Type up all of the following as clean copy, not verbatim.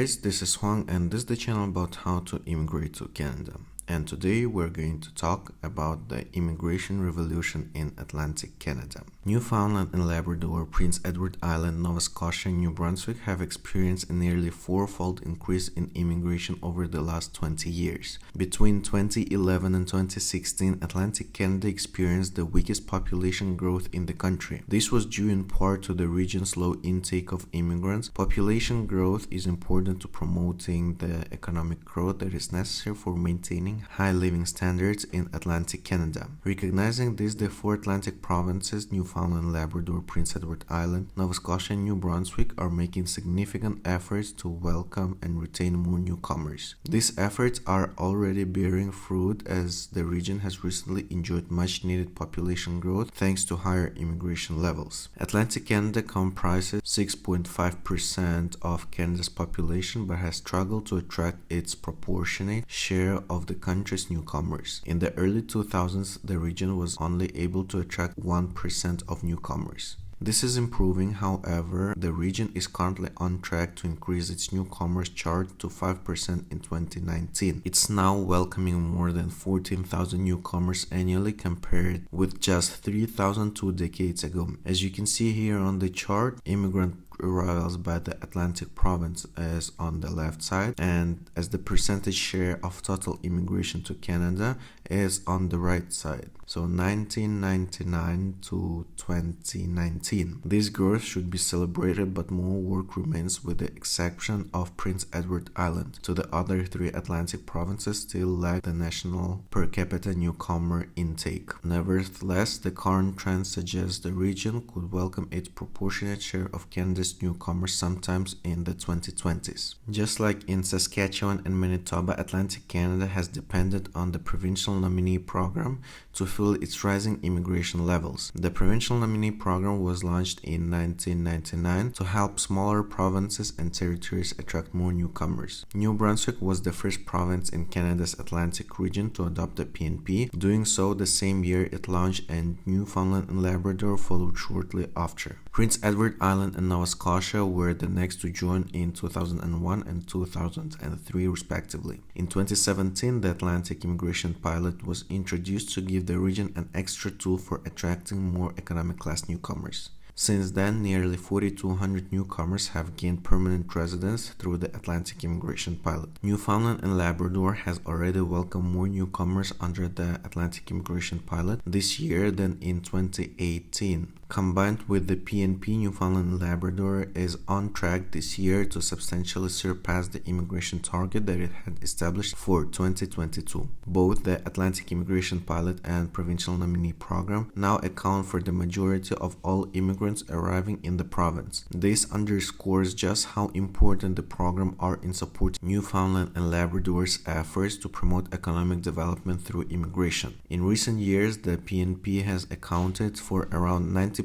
guys, this is Huang and this is the channel about how to immigrate to Canada. And today we're going to talk about the immigration revolution in Atlantic Canada. Newfoundland and Labrador, Prince Edward Island, Nova Scotia, and New Brunswick have experienced a nearly fourfold increase in immigration over the last 20 years. Between 2011 and 2016, Atlantic Canada experienced the weakest population growth in the country. This was due in part to the region's low intake of immigrants. Population growth is important to promoting the economic growth that is necessary for maintaining high living standards in Atlantic Canada. Recognizing this, the four Atlantic provinces, Newfoundland, Labrador, Prince Edward Island, Nova Scotia, and New Brunswick, are making significant efforts to welcome and retain more newcomers. These efforts are already bearing fruit as the region has recently enjoyed much needed population growth thanks to higher immigration levels. Atlantic Canada comprises 6.5% of Canada's population but has struggled to attract its proportionate share of the country's newcomers. In the early 2000s, the region was only able to attract 1% of newcomers. This is improving, however, the region is currently on track to increase its newcomers chart to 5% in 2019. It's now welcoming more than 14,000 newcomers annually compared with just 3,000 2 decades ago. As you can see here on the chart, immigrant arrivals by the Atlantic province is on the left side, and as the percentage share of total immigration to Canada is on the right side. So 1999 to 2019. This growth should be celebrated, but more work remains with the exception of Prince Edward Island. So the other three Atlantic provinces still lack the national per capita newcomer intake. Nevertheless, the current trend suggests the region could welcome its proportionate share of Canada's newcomers sometimes in the 2020s. Just like in Saskatchewan and Manitoba, Atlantic Canada has depended on the provincial nominee program to fuel its rising immigration levels. The provincial nominee program was launched in 1999 to help smaller provinces and territories attract more newcomers. New Brunswick was the first province in Canada's Atlantic region to adopt the PNP. Doing so the same year it launched, and Newfoundland and Labrador followed shortly after. Prince Edward Island and Nova Scotia were the next to join in 2001 and 2003 respectively. In 2017, the Atlantic Immigration Pilot was introduced to give the region an extra tool for attracting more economic class newcomers. Since then, nearly 4,200 newcomers have gained permanent residence through the Atlantic Immigration Pilot. Newfoundland and Labrador has already welcomed more newcomers under the Atlantic Immigration Pilot this year than in 2018. Combined with the PNP, Newfoundland and Labrador is on track this year to substantially surpass the immigration target that it had established for 2022. Both the Atlantic Immigration Pilot and Provincial Nominee Program now account for the majority of all immigrants arriving in the province. This underscores just how important the program are in supporting Newfoundland and Labrador's efforts to promote economic development through immigration. In recent years, the PNP has accounted for around 90%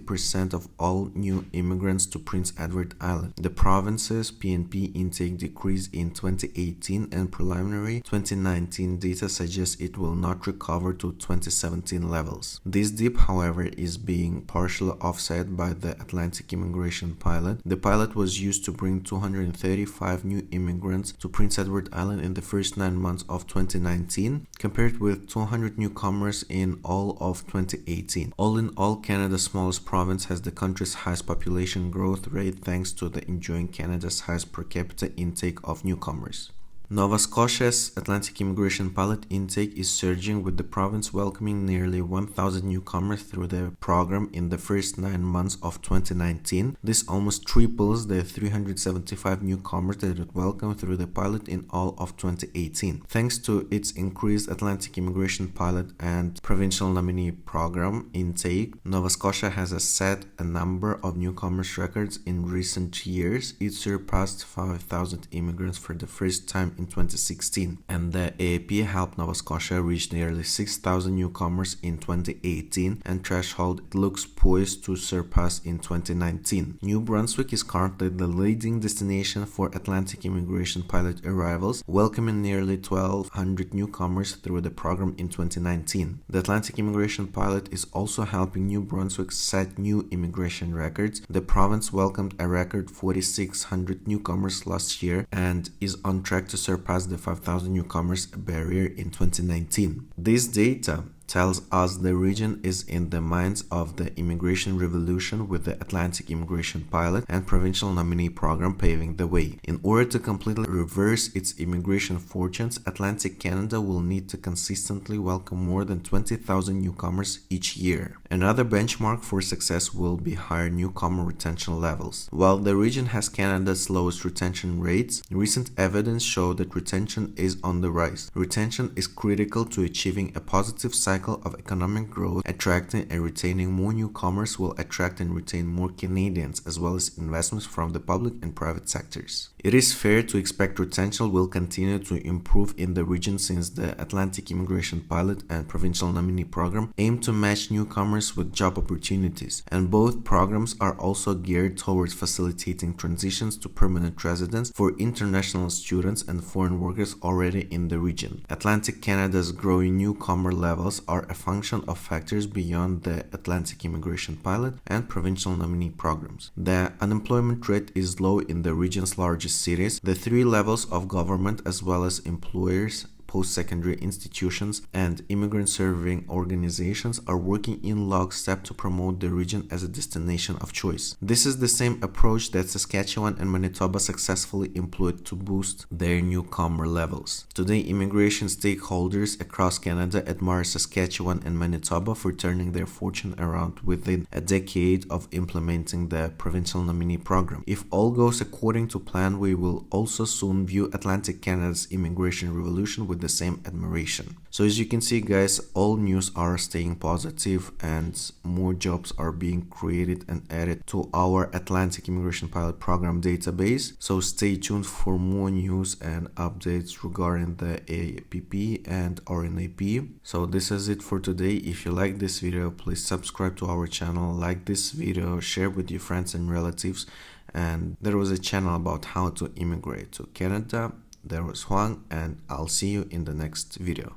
of all new immigrants to Prince Edward Island. The province's PNP intake decreased in 2018, and preliminary 2019 data suggests it will not recover to 2017 levels. This dip, however, is being partially offset by the Atlantic Immigration Pilot. The pilot was used to bring 235 new immigrants to Prince Edward Island in the first 9 months of 2019, compared with 200 newcomers in all of 2018. All in all, Canada's smallest province has the country's highest population growth rate thanks to the enjoying Canada's highest per capita intake of newcomers. Nova Scotia's Atlantic Immigration Pilot intake is surging, with the province welcoming nearly 1,000 newcomers through the program in the first 9 months of 2019. This almost triples the 375 newcomers that it welcomed through the pilot in all of 2018. Thanks to its increased Atlantic Immigration Pilot and Provincial Nominee Program intake, Nova Scotia has set a number of newcomers records in recent years. It surpassed 5,000 immigrants for the first time in in 2016, and the AIPP helped Nova Scotia reach nearly 6,000 newcomers in 2018, and threshold it looks poised to surpass in 2019. New Brunswick is currently the leading destination for Atlantic immigration pilot arrivals, welcoming nearly 1,200 newcomers through the program in 2019. The Atlantic immigration pilot is also helping New Brunswick set new immigration records. The province welcomed a record 4,600 newcomers last year and is on track to surpass the 5,000 newcomers barrier in 2019. This data tells us the region is in the minds of the immigration revolution, with the Atlantic immigration pilot and provincial nominee program paving the way. In order to completely reverse its immigration fortunes, Atlantic Canada will need to consistently welcome more than 20,000 newcomers each year. Another benchmark for success will be higher newcomer retention levels. While the region has Canada's lowest retention rates, recent evidence shows that retention is on the rise. Retention is critical to achieving a positive cycle of economic growth. Attracting and retaining more newcomers will attract and retain more Canadians, as well as investments from the public and private sectors. It is fair to expect retention will continue to improve in the region, since the Atlantic immigration pilot and provincial nominee program aim to match newcomers with job opportunities, and both programs are also geared towards facilitating transitions to permanent residence for international students and foreign workers already in the region. Atlantic Canada's growing newcomer levels are a function of factors beyond the Atlantic immigration pilot and provincial nominee programs. The unemployment rate is low in the region's largest cities. The three levels of government, as well as employers, post-secondary institutions, and immigrant-serving organizations are working in lockstep to promote the region as a destination of choice. This is the same approach that Saskatchewan and Manitoba successfully employed to boost their newcomer levels. Today, immigration stakeholders across Canada admire Saskatchewan and Manitoba for turning their fortune around within a decade of implementing the provincial nominee program. If all goes according to plan, we will also soon view Atlantic Canada's immigration revolution with the same admiration. So as you can see, guys, all news are staying positive and more jobs are being created and added to our Atlantic immigration pilot program database. So stay tuned for more news and updates regarding the AIPP and RNIP. So this is it for today. If you like this video, please subscribe to our channel, like this video, share with your friends and relatives. And there was a channel about how to immigrate to Canada. There was Huang, and I'll see you in the next video.